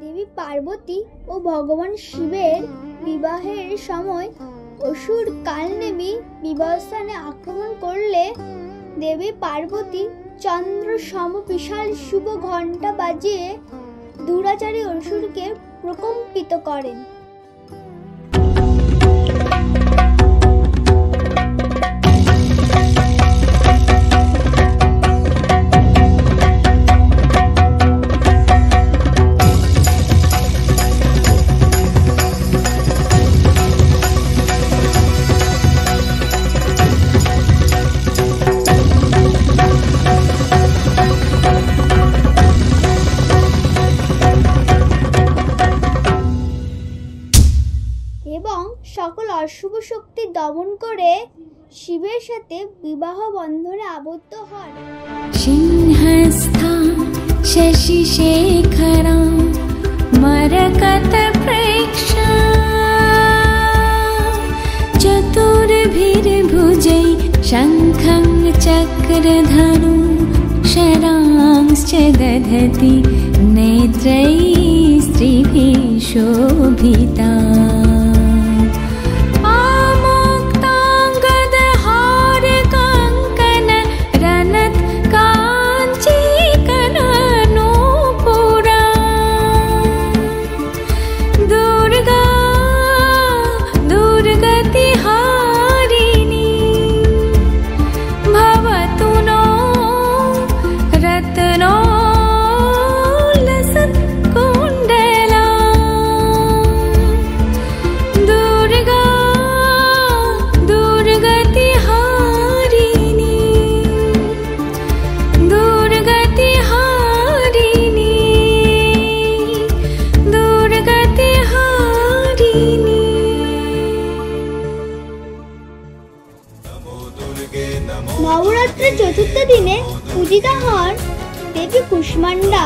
দেবী পার্বতী ও ভগবান শিবের বিবাহের সময় অসুর কালনেমি বিবাহস্থানে আক্রমণ করলে দেবী পার্বতী চন্দ্র সম বিশাল শুভ ঘণ্টা বাজিয়ে দুরাচারী অসুরকে প্রকম্পিত করেন। এবং সকল অশুভ শক্তি দমন করে শিবের সাথে বিবাহ বন্ধনে আবদ্ধ হন। সিংহস্থা শশি শেখরা মরকত প্রেক্ষা চতুর্ভির্ভুজৈ শঙ্খং চক্রধনু শরাংশ্চ দধতি নেত্রৈ স্ত্রীভিः শোভিতা। নবরাত্রির চতুর্থ দিনে পূজিতা হন দেবী কুষ্মান্ডা।